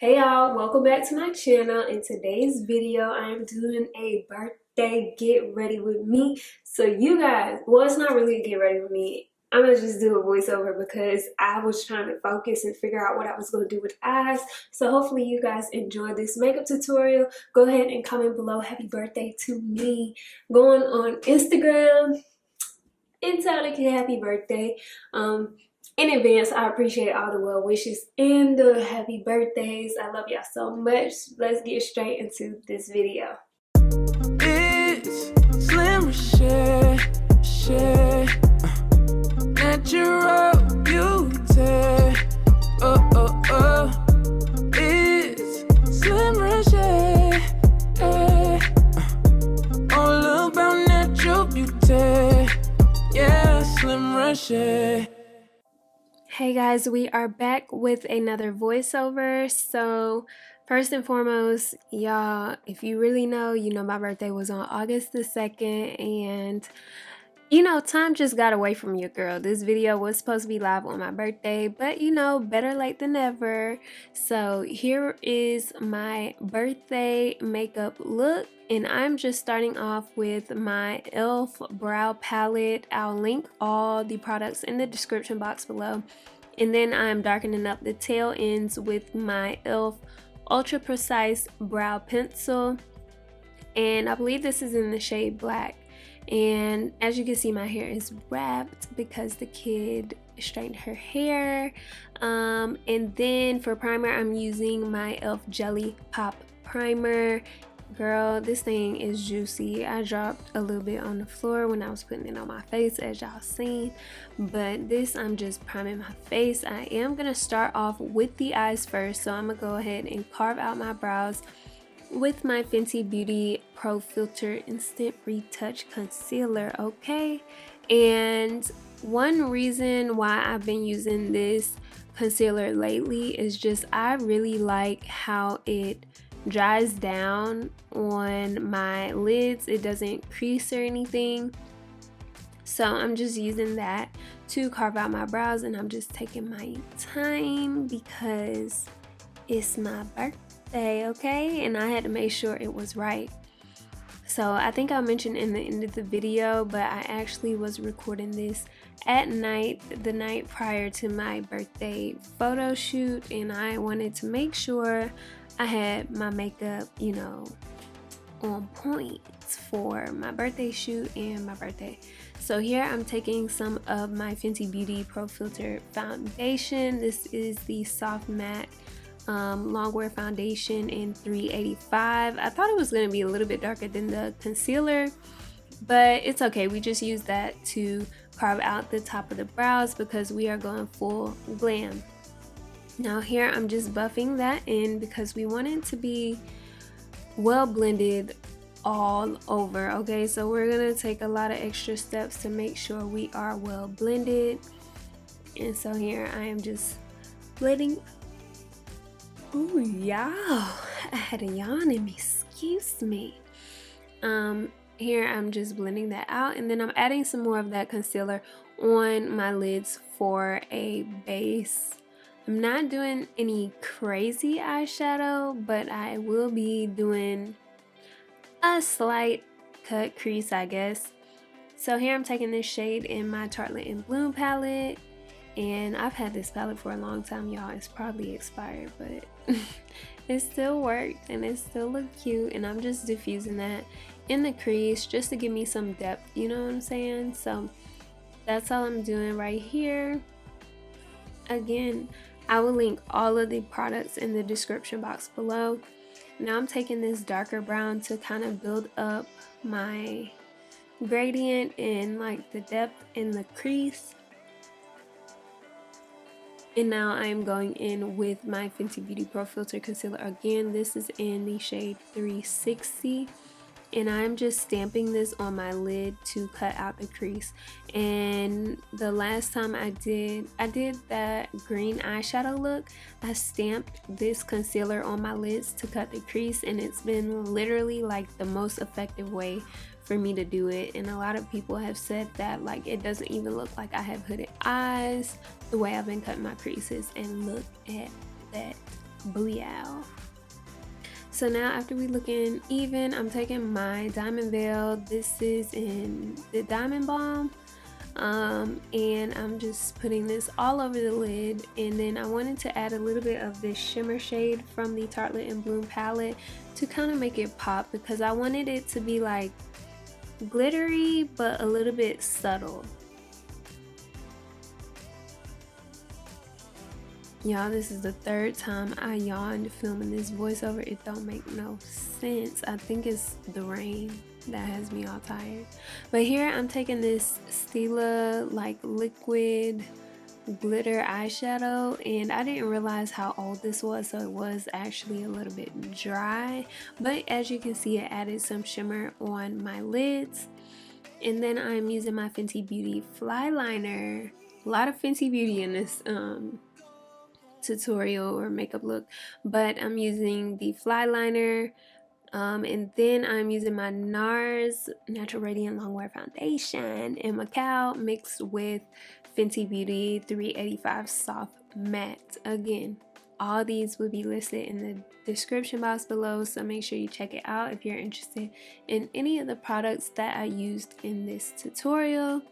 Hey y'all, welcome back to my channel. In today's video, I am doing a birthday get ready with me. So you guys, well, it's not really a get ready with me. I'm gonna just do a voiceover because I was trying to focus and figure out what I was gonna do with eyes. So hopefully you guys enjoyed this makeup tutorial. Go ahead and comment below happy birthday to me. Going on Instagram and tell the kid happy birthday. In advance, I appreciate all the well wishes and the happy birthdays. I love y'all so much. Let's get straight into this video. It's Slim Reshae, natural beauty. It's Slim Reshae, all about natural beauty. Yeah, Slim Reshae. Hey guys, we are back with another voiceover. So first and foremost, y'all, if you really know, you know my birthday was on August the 2nd, and you know, time just got away from your girl. This video was supposed to be live on my birthday, but you know, better late than never. So here is my birthday makeup look, and I'm just starting off with my e.l.f. brow palette. I'll link all the products in the description box below. And then I'm darkening up the tail ends with my e.l.f. Ultra Precise Brow Pencil. And I believe this is in the shade Black. And as you can see, my hair is wrapped because the kid straightened her hair. And then for primer, I'm using my e.l.f. Jelly Pop Primer. Girl, this thing is juicy. I dropped a little bit on the floor when I was putting it on my face, as y'all seen. But this, I'm just priming my face. I am going to start off with the eyes first. So I'm going to go ahead and carve out my brows with my Fenty Beauty Pro Filter Instant Retouch Concealer, okay? And one reason why I've been using this concealer lately is just I really like how it dries down on my lids. It doesn't crease or anything. So I'm just using that to carve out my brows, and I'm just taking my time because it's my birthday, okay? And I had to make sure it was right. So I think I mentioned in the end of the video, but I actually was recording this at night, the night prior to my birthday photo shoot, and I wanted to make sure I had my makeup, you know, on point for my birthday shoot and my birthday. So here I'm taking some of my Fenty Beauty Pro Filter foundation. This is the soft matte longwear foundation in 385. I thought it was going to be a little bit darker than the concealer, but it's okay. We just use that to carve out the top of the brows because we are going full glam. Now here I'm just buffing that in because we want it to be well blended all over, okay? So we're gonna take a lot of extra steps to make sure we are well blended. And so here I am just blending. Oh yeah, I had a yawn in me, excuse me. Here I'm just blending that out, and then I'm adding some more of that concealer on my lids for a base. I'm not doing any crazy eyeshadow, but I will be doing a slight cut crease, I guess. So here I'm taking this shade in my Tartelette in Bloom palette, and I've had this palette for a long time, y'all. It's probably expired, but it still worked and it still looked cute, and I'm just diffusing that in the crease just to give me some depth, you know what I'm saying? So that's all I'm doing right here. Again, I will link all of the products in the description box below. Now I'm taking this darker brown to kind of build up my gradient and like the depth in the crease. And now I'm going in with my Fenty Beauty Pro Filter Concealer again. This is in the shade 360. And I'm just stamping this on my lid to cut out the crease. And the last time I did that green eyeshadow look, I stamped this concealer on my lids to cut the crease, and it's been literally like the most effective way for me to do it. And a lot of people have said that like it doesn't even look like I have hooded eyes the way I've been cutting my creases, and look at that Booyah. So now after we looking even, I'm taking my diamond veil. This is in the Diamond Balm. And I'm just putting this all over the lid, and then I wanted to add a little bit of this shimmer shade from the Tartelette and Bloom palette to kind of make it pop, because I wanted it to be like glittery but a little bit subtle. Y'all, this is the third time I yawned filming this voiceover. It don't make no sense. I think it's the rain that has me all tired. But here I'm taking this Stila like liquid glitter eyeshadow, and I didn't realize how old this was, so it was actually a little bit dry. But as you can see, it added some shimmer on my lids. And then I'm using my Fenty Beauty Fly Liner. A lot of Fenty Beauty in this tutorial or makeup look, but I'm using the Fly Liner. And then I'm using my NARS Natural Radiant Longwear Foundation in Macao mixed with Fenty Beauty 385 Soft Matte. Again, all these will be listed in the description box below, so make sure you check it out if you're interested in any of the products that I used in this tutorial.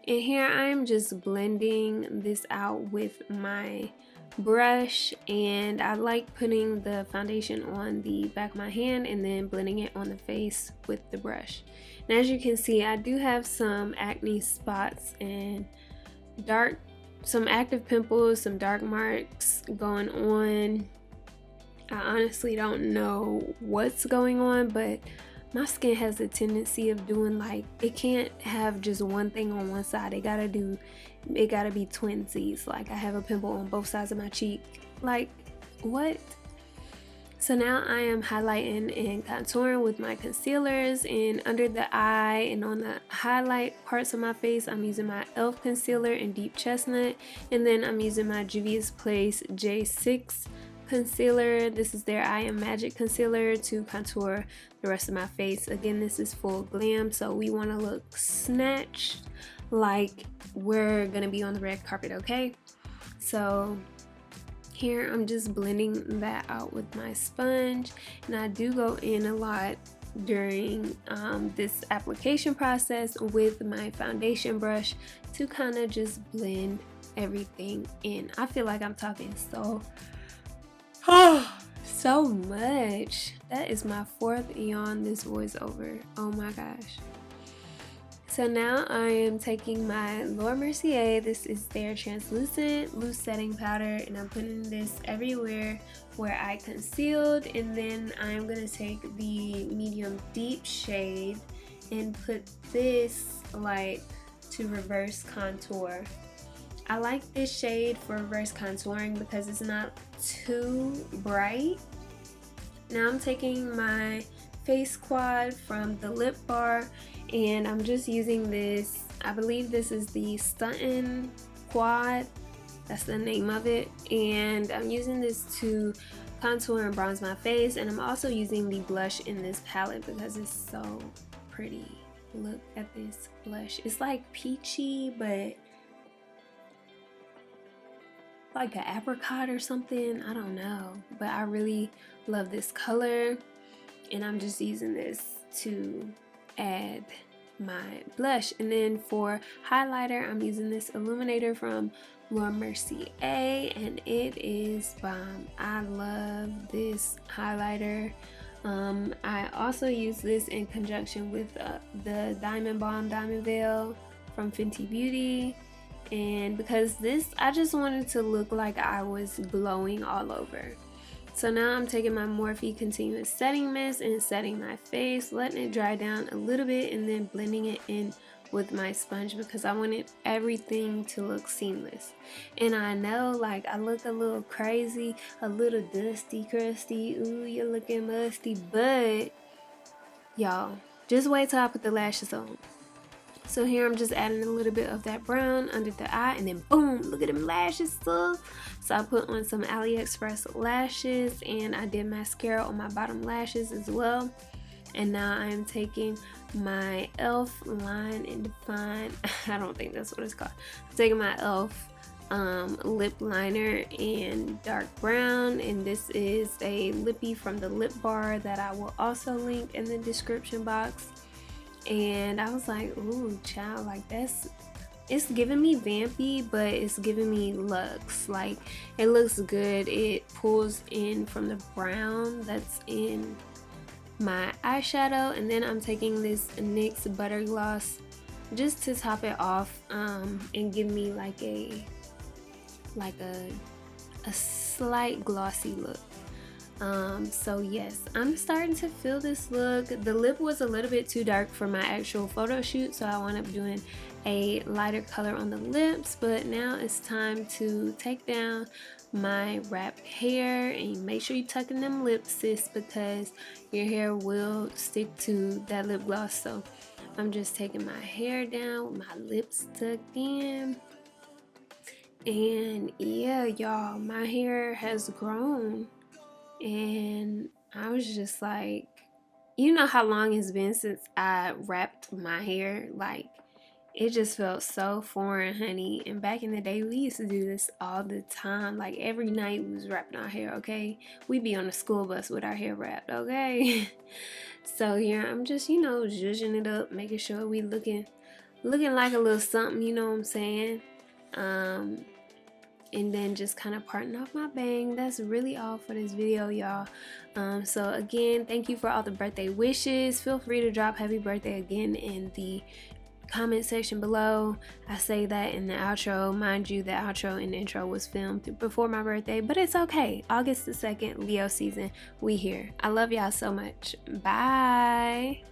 And here I'm just blending this out with my brush, and I like putting the foundation on the back of my hand and then blending it on the face with the brush. And as you can see, I do have some acne spots and some active pimples, some dark marks going on. I honestly don't know what's going on, but my skin has a tendency of doing like, it can't have just one thing on one side. It gotta be twinsies. Like I have a pimple on both sides of my cheek. Like, what? So now I am highlighting and contouring with my concealers, and under the eye and on the highlight parts of my face, I'm using my e.l.f. concealer in Deep Chestnut, and then I'm using my Juvia's Place J6 concealer. This is their I Am Magic concealer to contour the rest of my face. Again, this is full glam, so we want to look snatched like we're gonna be on the red carpet, okay? So here I'm just blending that out with my sponge, and I do go in a lot during this application process with my foundation brush to kind of just blend everything in. I feel like I'm talking so much. That is my fourth yawn this voiceover. Oh my gosh. So now I am taking my Laura Mercier. This is their translucent loose setting powder, and I'm putting this everywhere where I concealed. And then I'm gonna take the medium deep shade and put this like to reverse contour. I like this shade for reverse contouring because it's not too bright. Now I'm taking my face quad from the Lip Bar, and I'm just using this. I believe this is the Stuntin' Quad. That's the name of it. And I'm using this to contour and bronze my face. And I'm also using the blush in this palette because it's so pretty. Look at this blush. It's like peachy, but like an apricot or something. I don't know. But I really love this color. And I'm just using this to add my blush. And then for highlighter, I'm using this illuminator from Laura Mercier, and it is bomb. I love this highlighter. I also use this in conjunction with the Diamond Balm Diamond Veil from Fenty Beauty. And because this, I just wanted to look like I was glowing all over. So now I'm taking my Morphe Continuous Setting Mist and setting my face, letting it dry down a little bit, and then blending it in with my sponge because I wanted everything to look seamless. And I know, like, I look a little crazy, a little dusty, crusty, ooh, you're looking musty, but y'all, just wait till I put the lashes on. So here I'm just adding a little bit of that brown under the eye, and then boom, look at them lashes, so I put on some AliExpress lashes, and I did mascara on my bottom lashes as well. And now I'm taking my e.l.f. Line and Define, I don't think that's what it's called. I'm taking my e.l.f. lip liner in dark brown, and this is a lippy from the Lip Bar that I will also link in the description box. And I was like, ooh, child, like it's giving me vampy, but it's giving me luxe. Like, it looks good. It pulls in from the brown that's in my eyeshadow, and then I'm taking this NYX Butter Gloss just to top it off and give me like a slight glossy look. So yes, I'm starting to feel this look. The lip was a little bit too dark for my actual photo shoot, so I wound up doing a lighter color on the lips, but now it's time to take down my wrapped hair. And make sure you tuck in them lips, sis, because your hair will stick to that lip gloss. So I'm just taking my hair down with my lips tucked in. And yeah, y'all, my hair has grown, and I was just like, you know how long it's been since I wrapped my hair? Like, it just felt so foreign, honey. And back in the day, we used to do this all the time. Like, every night we was wrapping our hair, okay? We'd be on the school bus with our hair wrapped, okay? So here I'm just, you know, zhuzhing it up, making sure we looking like a little something, you know what I'm saying? And then just kind of parting off my bang. That's really all for this video, y'all. So again, thank you for all the birthday wishes. Feel free to drop happy birthday again in the comment section below. I say that in the outro. Mind you, the outro and the intro was filmed before my birthday, but it's okay. August the 2nd, Leo season, we here. I love y'all so much. Bye.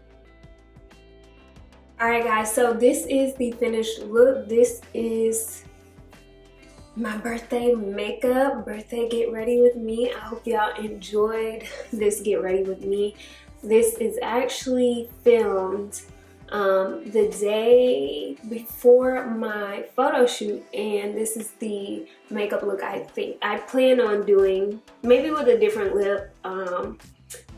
Alright guys, so this is the finished look. This is my birthday makeup, birthday get ready with me. I hope y'all enjoyed this get ready with me. This is actually filmed the day before my photo shoot, and this is the makeup look I think I plan on doing, maybe with a different lip.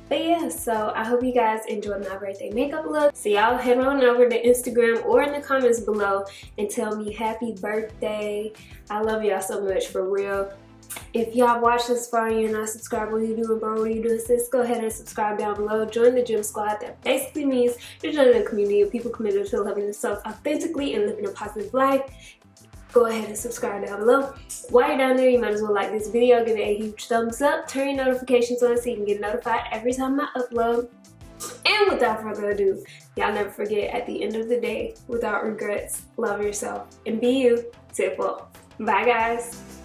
But yeah, so I hope you guys enjoyed my birthday makeup look. So y'all head on over to Instagram or in the comments below and tell me happy birthday. I love y'all so much, for real. If y'all watched this far and you're not subscribed, what are you doing, bro? What are you doing, sis? Go ahead and subscribe down below. Join the gym squad. That basically means you're joining a community of people committed to loving themselves authentically and living a positive life. Go ahead and subscribe down below. While you're down there, you might as well like this video, give it a huge thumbs up, turn your notifications on so you can get notified every time I upload. And without further ado, y'all never forget, at the end of the day, without regrets, love yourself and be you. Tip up. Bye guys.